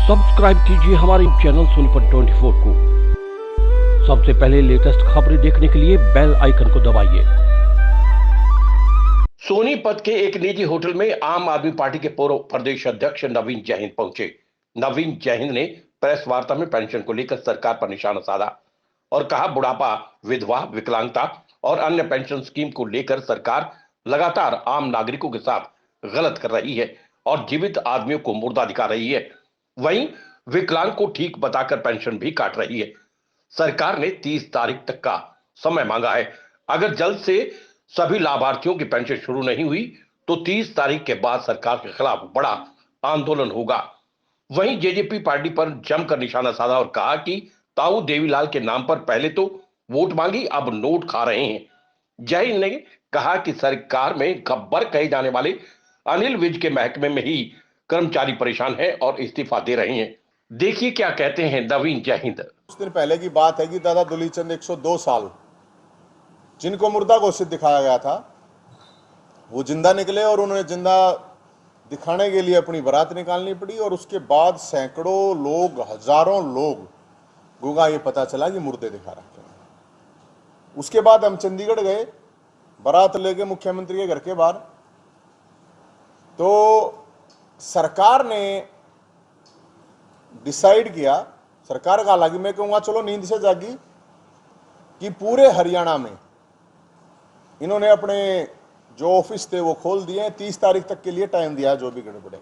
Subscribe कीजिए हमारे channel Sonipat 24 को। सबसे पहले लेटेस्ट खबरें देखने के लिए बेल आइकन को दबाइए। सोनीपत के एक निजी होटल में आम आदमी पार्टी के पूर्व प्रदेश अध्यक्ष नवीन जैहिंद पहुंचे। नवीन जैहिंद ने प्रेस वार्ता में पेंशन को लेकर सरकार पर निशाना साधा और कहा, बुढ़ापा, विधवा, विकलांगता और अन्य पेंशन स्कीम को लेकर सरकार लगातार आम नागरिकों के साथ गलत कर रही है और जीवित आदमियों को मुर्दा दिखा रही है। वहीं विकलांग को ठीक बताकर पेंशन भी काट रही है। सरकार ने 30 तारीख तक का समय मांगा है। अगर जल्द से सभी लाभार्थियों की पेंशन शुरू नहीं हुई तो 30 तारीख के बाद सरकार के खिलाफ बड़ा आंदोलन होगा। वहीं जेजेपी पार्टी पर जमकर निशाना साधा और कहा कि ताऊ देवीलाल के नाम पर पहले तो वोट मांगी, अब नोट खा रहे हैं। जैन ने कहा कि सरकार में गब्बर कहे जाने वाले अनिल विज के महकमे में ही कर्मचारी परेशान हैं और इस्तीफा दे रहे हैं। देखिए क्या कहते हैं नवीन जैहिंद। कुछ दिन पहले की बात है कि दादा दुलीचंद 102 साल जिनको मुर्दा घोषित दिखाया गया था, वो जिंदा निकले और उन्होंने जिंदा दिखाने के लिए अपनी बारात निकालनी पड़ी और उसके बाद सैकड़ों लोग, हजारों लोग को ये पता चला कि मुर्दे दिखा रखे हैं। उसके बाद हम चंडीगढ़ गए बारात लेके मुख्यमंत्री के घर के बाहर, तो सरकार ने डिसाइड किया, सरकार का हालांकि मैं कहूंगा चलो नींद से जागी, कि पूरे हरियाणा में इन्होंने अपने जो ऑफिस थे वो खोल दिए। 30 तारीख तक के लिए टाइम दिया है जो भी गड़बड़ है।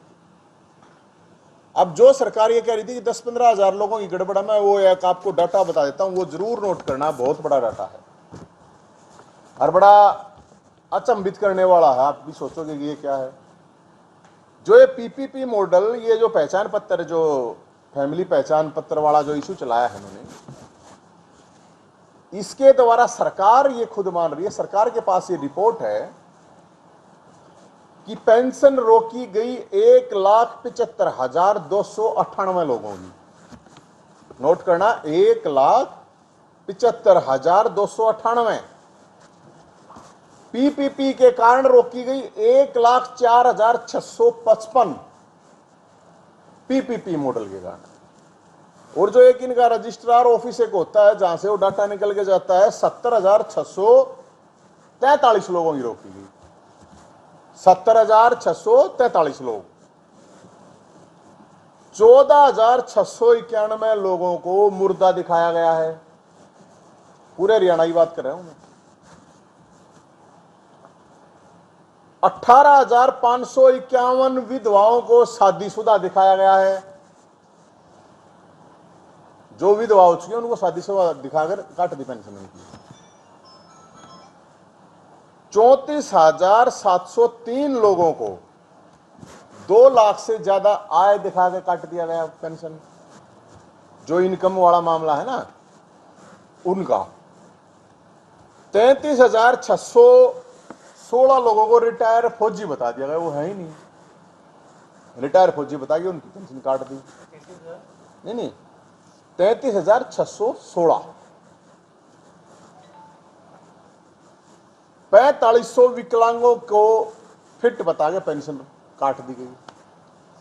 अब जो सरकार ये कह रही थी कि 10-15 हजार लोगों की गड़बड़ है, मैं वो एक आपको डाटा बता देता हूं, वो जरूर नोट करना, बहुत बड़ा डाटा है और बड़ा अचंभित करने वाला है। आप भी सोचोगे कि ये क्या है। जो ये पीपीपी मॉडल, ये जो पहचान पत्र, जो फैमिली पहचान पत्र वाला जो इशू चलाया है इन्होंने, इसके द्वारा सरकार ये खुद मान रही है, सरकार के पास ये रिपोर्ट है कि पेंशन रोकी गई 1,75,298 लोगों की। नोट करना, 1,75,298। पीपीपी के कारण रोकी गई 1,04,655 पीपीपी मॉडल के कारण। और जो एक इनका रजिस्ट्रार ऑफिस एक होता है जहां से वो डाटा निकल के जाता है, 70,643 लोगों की रोकी गई। 70,643 लोग, 14,691 लोगों को मुर्दा दिखाया गया है। पूरे हरियाणा की बात कर रहा हूं मैं। 18,551 विधवाओं को शादीशुदा दिखाया गया है। जो विधवा हो चुकी है उनको शादीशुदा दिखाकर काट दी पेंशन उनकी। 34,703 लोगों को 2 लाख से ज्यादा आय दिखाकर काट दिया गया पेंशन। जो इनकम वाला मामला है ना उनका। 33,616 लोगों को रिटायर फौजी बता दिया गया, वो है ही नहीं। रिटायर फौजी बता के उनकी पेंशन काट दी। नहीं, 33,616। 4500 विकलांगों को फिट बता के पेंशन काट दी गई।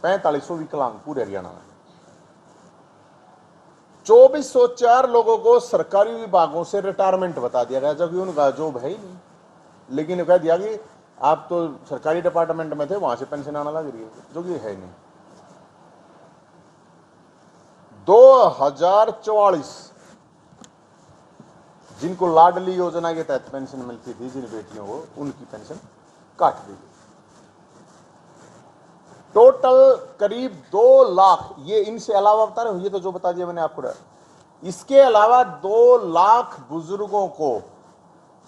4500 विकलांग पूरे हरियाणा में। 2404 लोगों को सरकारी विभागों से रिटायरमेंट बता दिया गया, जबकि उनका जॉब है ही नहीं। लेकिन कह दिया कि आप तो सरकारी डिपार्टमेंट में थे, वहां से पेंशन आना लग रही है, जो कि है नहीं। 2,044 जिनको लाडली योजना के तहत पेंशन मिलती थी, जिन बेटियों को, उनकी पेंशन काट दी गई। टोटल करीब 2 लाख, ये इनसे अलावा बता रहे हो, ये तो जो बता दिया मैंने आपको। इसके अलावा 2 लाख बुजुर्गों को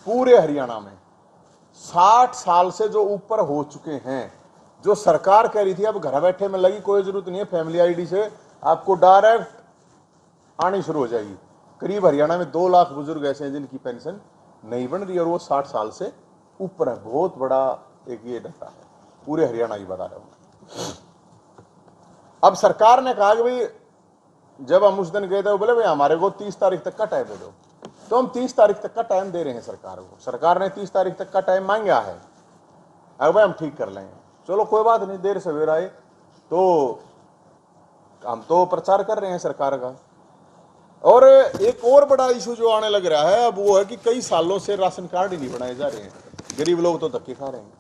पूरे हरियाणा में 60 साल से जो ऊपर हो चुके हैं, जो सरकार कह रही थी अब घर बैठे में लगी, कोई जरूरत नहीं है, फैमिली आईडी से आपको डायरेक्ट आनी शुरू हो जाएगी। करीब हरियाणा में 2 लाख बुजुर्ग ऐसे हैं जिनकी पेंशन नहीं बन रही और वो 60 साल से ऊपर है। बहुत बड़ा एक ये डाटा है, पूरे हरियाणा की बता रहा हूं। अब सरकार ने कहा कि भाई, जब हम उस दिन गए थे वो बोले भाई हमारे को 30 तारीख तक का टाइम दे दो, तो हम 30 तारीख तक का टाइम दे रहे हैं सरकार को। सरकार ने 30 तारीख तक का टाइम मांगा है, अब भाई हम ठीक कर लेंगे। चलो कोई बात नहीं, देर सवेर आए तो हम तो प्रचार कर रहे हैं सरकार का। और एक और बड़ा इशू जो आने लग रहा है अब वो है कि कई सालों से राशन कार्ड ही नहीं बनाए जा रहे हैं, गरीब लोग तो धक्के खा रहे हैं।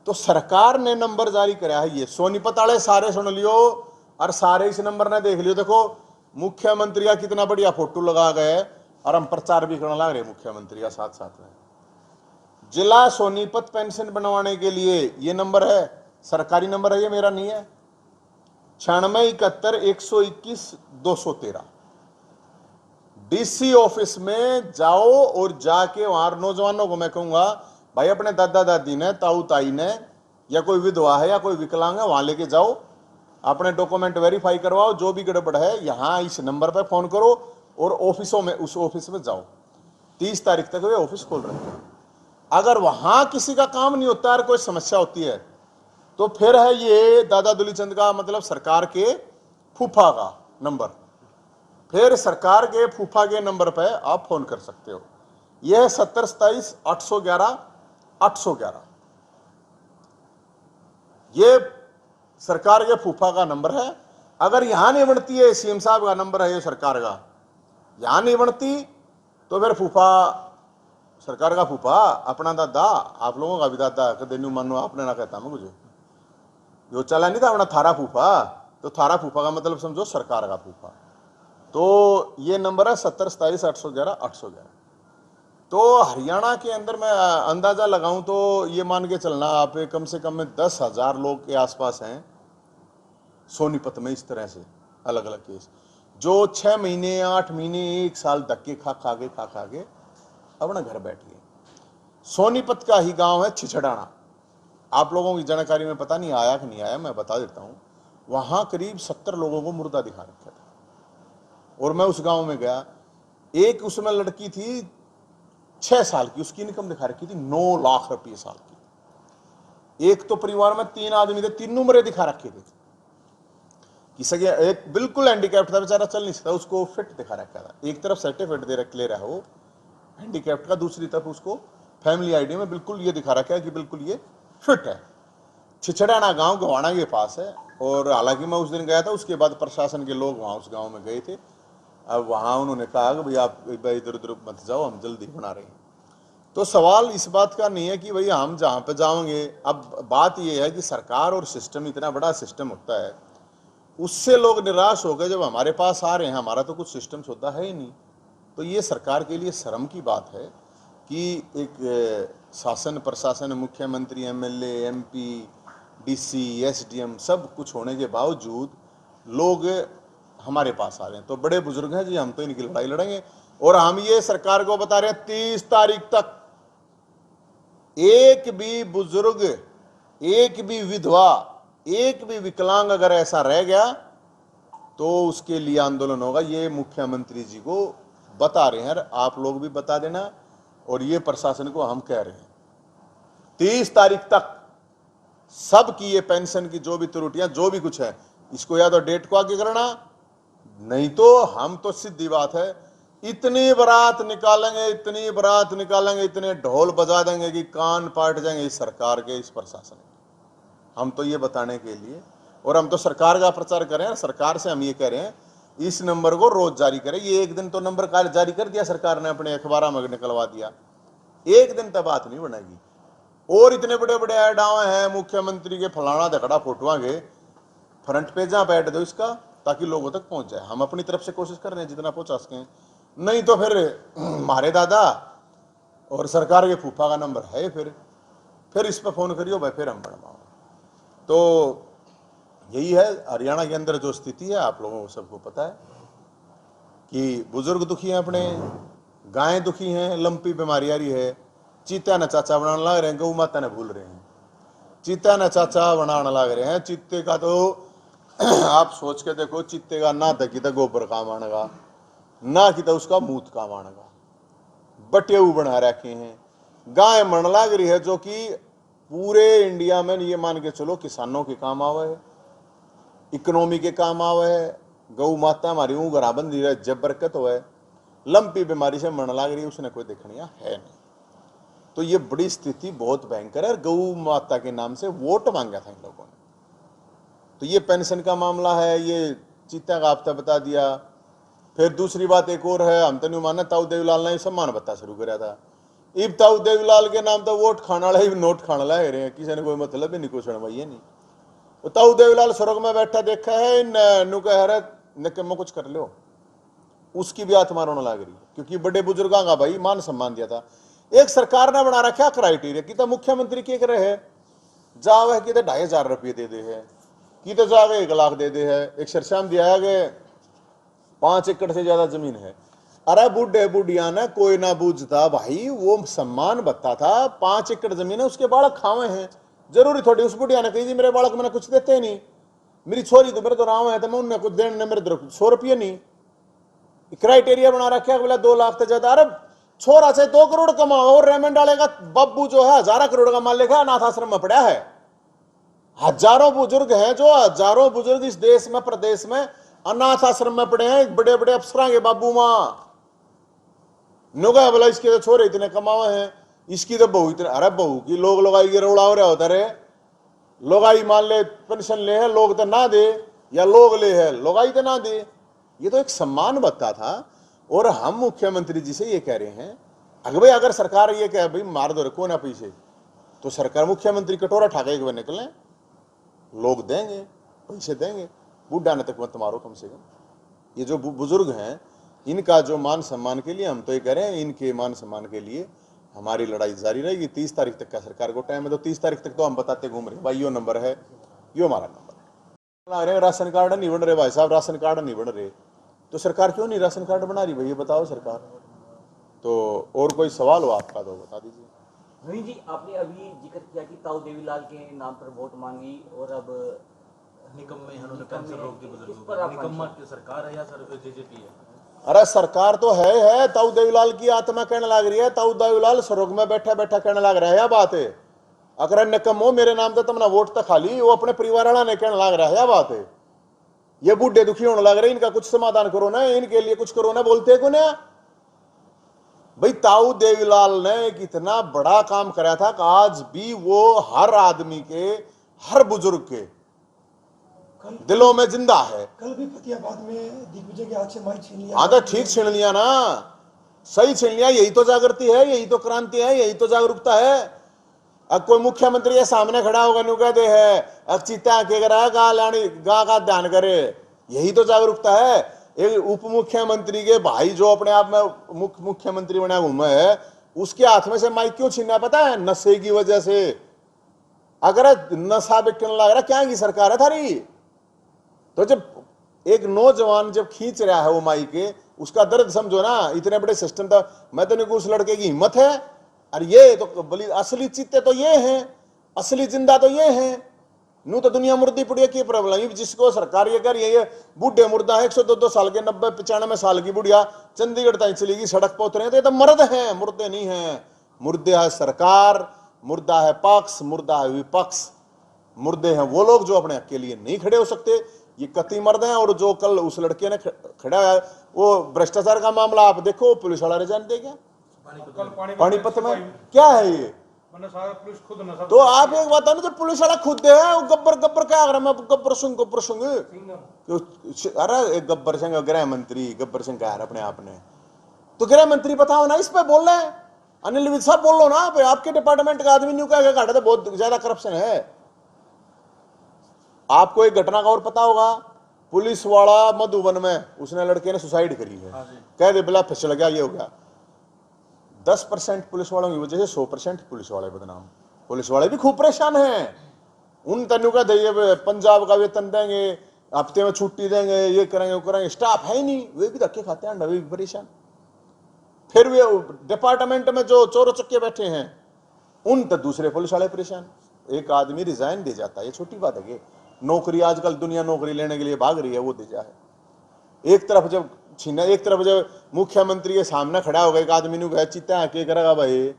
तो सरकार ने नंबर जारी कराया है, ये सोनीपत वाले सारे सुन लियो और सारे इस नंबर ने देख लियो। देखो मुख्यमंत्री का कितना बढ़िया फोटो लगा गए और हम प्रचार भी करने लग रहे मुख्यमंत्री का साथ साथ में। जिला सोनीपत पेंशन बनवाने के लिए ये नंबर है, सरकारी नंबर है, ये मेरा नहीं है, 9671211213। डीसी ऑफिस में जाओ और जाके वहां नौजवानों को मैं कहूंगा भाई अपने दादा दादी ने, ताऊ ताई ने, या कोई विधवा है या कोई विकलांग है, वहां लेके जाओ, अपने डॉक्यूमेंट वेरीफाई करवाओ, जो भी गड़बड़ है यहां इस नंबर पर फोन करो और ऑफिसों में, उस ऑफिस में जाओ। 30 तारीख तक वे ऑफिस खोल रहे हैं। अगर वहां किसी का काम नहीं होता और कोई समस्या होती है तो फिर है ये दादा दुलीचंद का मतलब सरकार के फूफा का नंबर, फिर सरकार के फूफा के नंबर पे आप फोन कर सकते हो। यह 7027-811-811 ये सरकार के फूफा का नंबर है। अगर यहां नहीं बनती है, सीएम साहब का नंबर है ये सरकार का, यहां नहीं बनती तो फिर फूफा, सरकार का फूफा अपना दादा, आप लोगों का भी दादा, कदे न्यू मानो आपने ना कहता मैं मुझे, जो चला नहीं था अपना थारा फूफा, तो थारा फूफा का मतलब समझो सरकार का फूफा। तो ये नंबर है 7027-811-811। तो हरियाणा के अंदर मैं अंदाजा लगाऊं तो ये मान के चलना आप कम से कम 10,000 लोग के आसपास हैं सोनीपत में इस तरह से अलग अलग केस, जो 6 महीने 8 महीने 1 साल धक्के खा खा के अपना घर बैठ गए। सोनीपत का ही गांव है छिछड़ाना, आप लोगों की जानकारी में पता नहीं आया कि नहीं आया, मैं बता देता हूं। वहां करीब 70 लोगों को मुर्दा दिखा रखा था और मैं उस गांव में गया। एक उसमें लड़की थी 6 साल की, उसकी इनकम दिखा रखी थी 9 लाख रुपये साल की। एक तो परिवार में 3 आदमी थे, 3 उम्रें दिखा रखे थे। किसी एक बिल्कुल हैंडीकैप्ट था, बेचारा चल नहीं सकता, उसको फिट दिखा रखा था। एक तरफ सर्टिफिकेट दे रख ले रहा हो हैंडीकैप्ट का, दूसरी तरफ उसको फैमिली आईडी में बिल्कुल ये दिखा रखा है कि बिल्कुल ये फिट है। छिछड़ाना गांव गोवाना के पास है। और हालांकि मैं उस दिन गया था, उसके बाद प्रशासन के लोग वहां उस गांव में गए थे। अब वहां उन्होंने कहा कि भाई आप इधर उधर मत जाओ, हम जल्दी बना रहे हैं। तो सवाल इस बात का नहीं है कि भाई हम जहां पे जाओगे, अब बात यह है कि सरकार और सिस्टम, इतना बड़ा सिस्टम होता है, उससे लोग निराश हो गए जब हमारे पास आ रहे हैं, हमारा तो कुछ सिस्टम होता है ही नहीं। तो ये सरकार के लिए शर्म की बात है कि एक शासन प्रशासन, मुख्यमंत्री, एमएलए, एमपी, डीसी, एसडीएम सब कुछ होने के बावजूद लोग हमारे पास आ रहे हैं। तो बड़े बुजुर्ग हैं जी, हम तो इनकी लड़ाई लड़ेंगे। और हम ये सरकार को बता रहे हैं 30 तारीख तक एक भी बुजुर्ग, एक भी विधवा, एक भी विकलांग अगर ऐसा रह गया तो उसके लिए आंदोलन होगा। ये मुख्यमंत्री जी को बता रहे हैं, आप लोग भी बता देना। और ये प्रशासन को हम कह रहे हैं 30 तारीख तक सब की ये पेंशन की जो भी त्रुटियां, जो भी कुछ है, इसको या तो डेट को आगे करना, नहीं तो हम तो सीधी बात है इतनी बारात निकालेंगे, इतनी बारात निकालेंगे, इतने ढोल बजा देंगे कि कान पाट जाएंगे इस सरकार के, इस प्रशासन के। हम तो ये बताने के लिए, और हम तो सरकार का प्रचार कर रहे हैं। सरकार से हम ये कह रहे हैं इस नंबर को रोज जारी करें। ये एक दिन तो नंबर जारी कर दिया सरकार ने, अपने अखबार में निकलवा दिया, एक दिन तक बात नहीं बनेगी। और इतने बड़े बड़े ऐड आए हैं मुख्यमंत्री के, फलाना दकड़ा फोटोआ के फ्रंट पेजा पे ऐड दो इसका, ताकि लोगों तक पहुंच जाए। हम अपनी तरफ से कोशिश कर रहे हैं जितना पहुंचा सकें, नहीं तो फिर हमारे दादा और सरकार के फूफा का नंबर है, फिर इस पर फोन करियो भाई, फिर हम बनवाओ। तो यही है हरियाणा के अंदर जो स्थिति है, आप लोगों को सबको पता है कि बुजुर्ग दुखी हैं, अपने गायें दुखी हैं, लंपी बीमारी आ रही है, चीता न चाचा बनाने लग रहे हैं, गौ माता ने भूल रहे हैं, चीता न चाचा बनाने लग रहे हैं। चीते का तो आप सोच के देखो, चीते का ना तक तो गोबर काम आनेगा, ना कि तो उसका मूत काम आनेगा, बटेऊ बना रखे हैं। गाय मरने लग रही है जो कि पूरे इंडिया में ये मान के चलो किसानों के काम आवे है, इकोनॉमी के काम आवे है। गौ माता हमारी घराबंदी है, जब बरकत हो है, लंपी बीमारी से मरने लग रही है, उसने कोई देखनिया है नहीं। तो ये बड़ी स्थिति बहुत भयंकर है। गौ माता के नाम से वोट मांगा था इन लोगों ने। तो ये पेंशन का मामला है, ये चीता का हफ्ता बता दिया। फिर दूसरी बात एक और है, हम तो नहीं माना ताऊ देवीलाल ने सम्मान बता शुरू कराया था। इब ताऊ देवीलाल के नाम तो वोट खाने वाला ही नोट खाने वाला है रहे, किसी ने कोई मतलब ही नहीं कुछ भाई नहीं। तो ताऊ देवीलाल स्वर्ग में बैठा देखा है इन कह रहे निकम्मो कुछ कर लो, उसकी भी आत्मा रोने लग रही, क्योंकि बड़े बुजुर्गों का भाई मान सम्मान दिया था। एक सरकार ने बना रखा क्राइटेरिया कि तो मुख्यमंत्री के करे है जाओ है कि 2,500 रुपये दे दे है, कि तो जाओ 1 लाख दे दे है। एक शर्शाम दिया है कि 5 एकड़ से ज्यादा जमीन है। अरे बूढ़े बुढ़िया ने कोई ना बूझता भाई, वो सम्मान बता था 5 एकड़ जमीन है, उसके बालक खावे हैं। जरूरी थोड़ी उस बुढ़िया ने कही जी मेरे बालक मैंने कुछ देते नहीं, मेरी छोरी तो मेरे तो राव है तो मैं उन्हें कुछ देने मेरे 100 रुपये नहीं। क्राइटेरिया बना रखा है बोला 2 लाख से ज्यादा। अरे छोरा से 2 करोड़ कमाओ और रेमंड डालेगा बब्बू जो है 1000 करोड़ का मालिक है, अनाथ आश्रम में पड़ा है। हजारों बुजुर्ग हैं, जो हजारों बुजुर्ग इस देश में प्रदेश में अनाथ आश्रम में पड़े हैं, बड़े बड़े अफसर के बाबू माँ नुगा बोला इसके तो छोरे इतने कमावे हैं, इसकी तो बहू इतने। अरे बहू की लोग लगाई के रोड़ा हो रहा होता रे, लोगाई मान ले पेंशन ले है लोग तो ना दे, या लोग ले है लोगाई तो ना दे। ये तो एक सम्मान बता था। और हम मुख्यमंत्री जी से ये कह रहे हैं अगर भाई अगर सरकार ये कहे भाई मार दो रखो ना पीछे, तो सरकार मुख्यमंत्री कटोरा ठाके एक बार निकले, लोग देंगे पैसे देंगे, बूढ़ा ने तक मत मारो कम से कम। ये जो बुजुर्ग हैं इनका जो मान सम्मान के लिए हम तो ये कह रहे हैं, इनके मान सम्मान के लिए हमारी लड़ाई जारी रहेगी। 30 तारीख तक का सरकार को टाइम है, तो 30 तारीख तक तो हम बताते घूम रहे भाई यो नंबर है, यो हमारा नंबर है। राशन कार्ड नहीं बन रहे भाई साहब, राशन कार्ड नहीं बन रहे, तो सरकार क्यों नहीं राशन कार्ड बना रही भाई, ये बताओ सरकार। तो और कोई सवाल हो आपका तो बता दीजिए। नवीन जी, आपने अभी जिक्र किया कि ताऊ देवीलाल के नाम पर वोट मांगी और अब निकम्मे इन्होंने पेंशन रोक दी बुजुर्गों को। निकम्मा की सरकार है या सर जेजेपी है? अरे सरकार तो है ताऊ देवीलाल की आत्मा कहने लग रही है, ताऊ देवीलाल स्वर्ग में बैठा बैठा कहने लग रहा है, बात है। अगर निकम्मो मेरे नाम से तुमने वोट तो खाली, वो अपने परिवार वाला ने कहने लग रहा है, बात है। ये बूढ़े दुखी होने लग रहे, इनका कुछ समाधान करो ना, इनके लिए कुछ करो ना, बोलते को ना भाई। ताऊ देवीलाल ने एक इतना बड़ा काम कराया था कि आज भी वो हर आदमी के, हर बुजुर्ग के दिलों में जिंदा है। कल भी फतेहाबाद में दिग्विजय के हाथ से माइक छीन लिया। हाँ तो ठीक छीन लिया ना, सही छीन लिया, यही तो जागृति है, यही तो क्रांति है, यही तो जागरूकता है। अब कोई मुख्यमंत्री के सामने खड़ा होगा नु कहते है अब चीता के गा का ध्यान करे, यही तो जागरूकता है। एक उप मुख्यमंत्री के भाई जो अपने आप में मुख्यमंत्री बना घूमे है, उसके हाथ में से माइक क्यों छीनना पता है? नशे की वजह से। अगर नशा बिकने लग रहा क्या की सरकार है थारी, तो जब एक नौजवान जब खींच रहा है वो माइक के, उसका दर्द समझो ना। इतने बड़े सिस्टम था, मैं तो नहीं उस लड़के की हिम्मत है। अरे ये तो बली असली चीते तो ये हैं, असली जिंदा तो ये हैं। नू तो दुनिया मुर्दी पड़ी की प्रॉब्लम, जिसको सरकार ये कर ये बूढ़े मुर्दा है 102 साल के 90-95 साल की बुढ़िया चंडीगढ़ तक चलेगी, सड़क पर उतरे, तो ये तो मर्द हैं, मुर्दे नहीं हैं। मुर्दे है सरकार, मुर्दा है पक्ष, मुर्दा है विपक्ष। मुर्दे हैं वो लोग जो अपने हक के लिए नहीं खड़े हो सकते, ये कति मर्द हैं। और जो कल उस लड़के ने खड़ा है वो भ्रष्टाचार का मामला आप देखो, पुलिस वाला रिजाइन दे गया पानीपत में, क्या है ये? पुलिस खुद नशा। तो आप एक बात ना, जब पुलिस वाला खुद है वो गब्बर क्या कर रहा है, गब्बर सिंह अरे गब्बर सिंह गृह मंत्री, गब्बर सिंह कह रहा अपने आप ने, तो गृह मंत्री बताओ ना, इस पे बोल रहे हैं अनिल विज साहब, बोल लो ना आप, आपके डिपार्टमेंट का आदमी न्यू कहेगा घाटा तो बहुत ज्यादा करप्शन है। आपको एक घटना का और पता होगा, पुलिस वाला मधुबन में उसने लड़के ने सुसाइड करी है, कह दे बिला फिसल गया, ये हो गया। 10% पुलिस वालों की वजह से 100% पुलिस वाले बदनाम। पुलिस वाले भी खूब परेशान हैं। उन तनु का दे पंजाब का वेतन देंगे, हफ्ते में छुट्टी देंगे, ये करेंगे वो करेंगे, स्टाफ है ही नहीं, वे भी धक्के खाते हैं, वे भी परेशान। फिर वे डिपार्टमेंट में जो चोर चक्के बैठे हैं उन तक दूसरे पुलिस वाले परेशान। एक आदमी रिजाइन दे जाता है, ये छोटी बात है कि नौकरी आजकल दुनिया नौकरी लेने के लिए भाग रही है, वो दे जाए। एक तरफ जब छीना, एक तरफ जब मुख्यमंत्री के सामने खड़ा होगा एक आदमी ने चीता के करेगा भाई,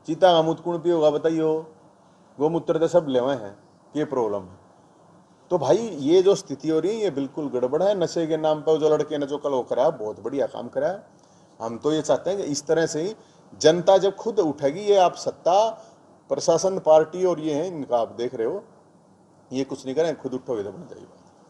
चीता का मुँह कौन पियोगा बताइयो, गोमूत्र तो सब लेवे हैं, ये प्रॉब्लम है। तो भाई ये जो स्थिति हो रही है ये बिल्कुल गड़बड़ है। नशे के नाम पर जो लड़के ने जो कल वो कराया बहुत बढ़िया काम कराया। हम तो ये चाहते हैं कि इस तरह से ही जनता जब खुद उठेगी, ये आप सत्ता प्रशासन पार्टी और ये हैं इनका आप देख रहे हो, ये कुछ नहीं करें, खुद उठोगे तो बन जाएगी।